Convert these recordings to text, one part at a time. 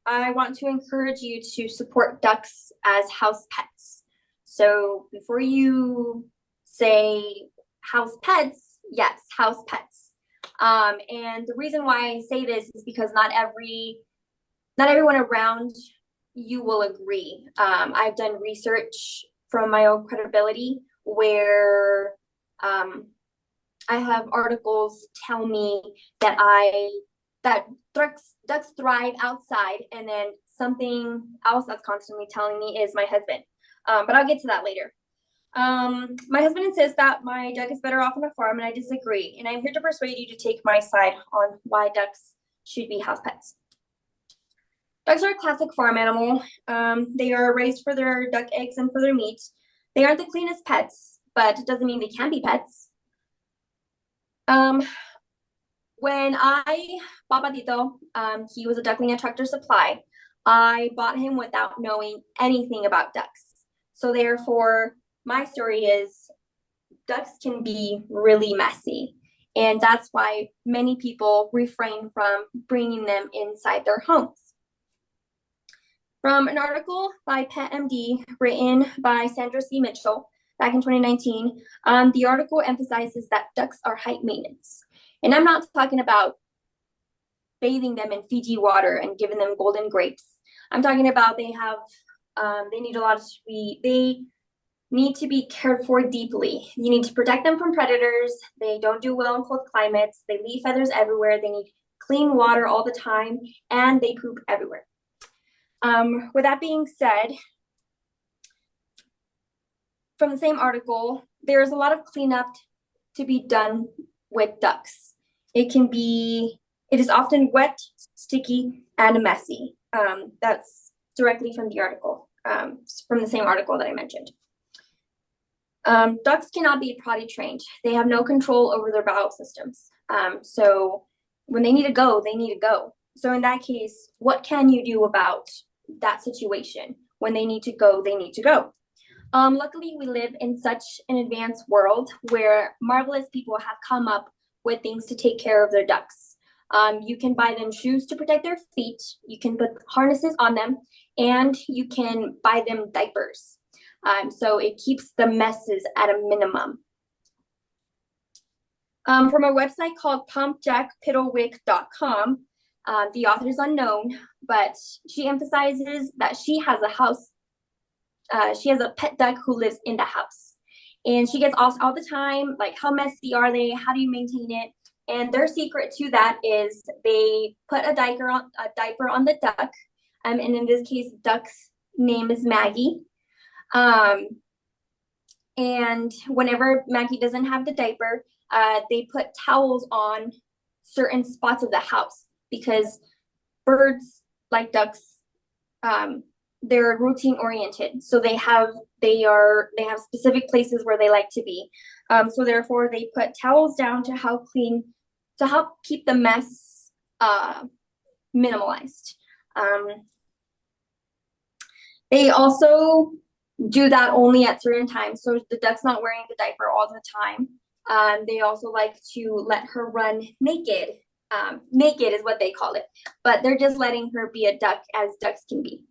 I want to encourage you to support ducks as house pets. So before you say house pets, yes, house pets. And the reason why I say this is because not everyone around you will agree. I've done research from my own credibility where I have articles tell me that ducks thrive outside, and then something else that's constantly telling me is my husband. But I'll get to that later. My husband insists that my duck is better off on a farm, and I disagree. And I'm here to persuade you to take my side on why ducks should be house pets. Ducks are a classic farm animal. They are raised for their duck eggs and for their meat. They aren't the cleanest pets, but it doesn't mean they can't be pets. When I bought Patito, he was a duckling at Tractor Supply. I bought him without knowing anything about ducks. So therefore, my story is ducks can be really messy. And that's why many people refrain from bringing them inside their homes. From an article by PetMD written by Sandra C. Mitchell back in 2019, the article emphasizes that ducks are high maintenance. And I'm not talking about bathing them in Fiji water and giving them golden grapes. I'm talking about they need a lot of they need to be cared for deeply. You need to protect them from predators. They don't do well in cold climates. They leave feathers everywhere. They need clean water all the time, and they poop everywhere. With that being said, from the same article, there's a lot of cleanup to be done with ducks. It is often wet, sticky, and messy. That's directly from the article, from the same article that I mentioned. Ducks cannot be potty trained. They have no control over their bowel systems. So when they need to go, they need to go. So in that case, what can you do about that situation? When they need to go, they need to go. Luckily, we live in such an advanced world where marvelous people have come up with things to take care of their ducks. You can buy them shoes to protect their feet. You can put harnesses on them, and you can buy them diapers. So it keeps the messes at a minimum. From a website called pumpjackpiddlewick.com, the author is unknown, but she emphasizes that she has a pet duck who lives in the house. And she gets asked all the time, like, how messy are they? How do you maintain it? And their secret to that is they put a diaper on the duck. And in this case, duck's name is Maggie. And whenever Maggie doesn't have the diaper, they put towels on certain spots of the house, because birds, like ducks, they're routine oriented. So they have specific places where they like to be. So therefore they put towels down to help keep the mess minimalized. They also do that only at certain times. So the duck's not wearing the diaper all the time. They also like to let her run naked. Naked is what they call it, but they're just letting her be a duck as ducks can be.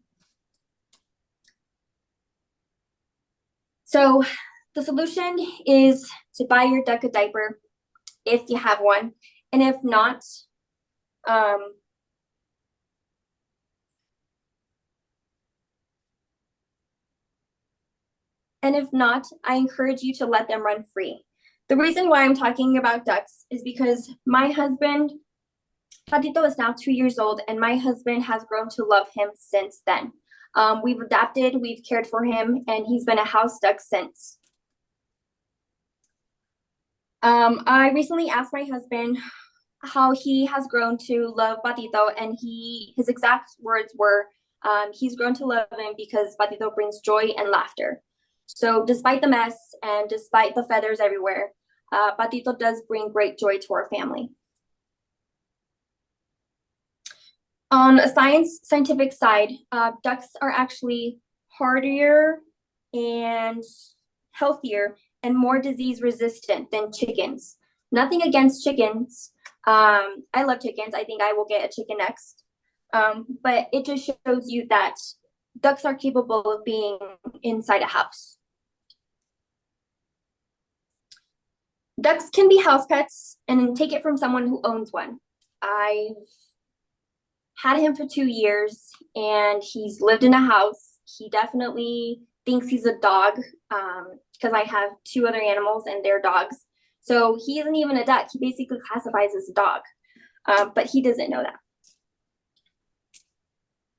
So the solution is to buy your duck a diaper if you have one, and if not, I encourage you to let them run free. The reason why I'm talking about ducks is because my husband, Patito, is now 2 years old, and my husband has grown to love him since then. We've adapted, we've cared for him, and he's been a house duck since. I recently asked my husband how he has grown to love Patito, and his exact words were, he's grown to love him because Patito brings joy and laughter. So despite the mess and despite the feathers everywhere, Patito does bring great joy to our family. On a scientific side, ducks are actually hardier and healthier and more disease resistant than chickens. Nothing against chickens. I love chickens. I think I will get a chicken next. But it just shows you that ducks are capable of being inside a house. Ducks can be house pets, and take it from someone who owns one. I've had him for 2 years, and he's lived in a house. He definitely thinks he's a dog, because I have two other animals and they're dogs. So he isn't even a duck. He basically classifies as a dog, but he doesn't know that.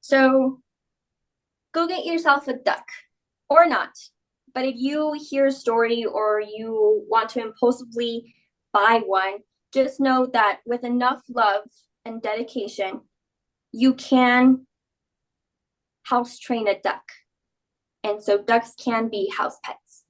So go get yourself a duck, or not. But if you hear a story or you want to impulsively buy one, just know that with enough love and dedication, you can house train a duck. And so ducks can be house pets.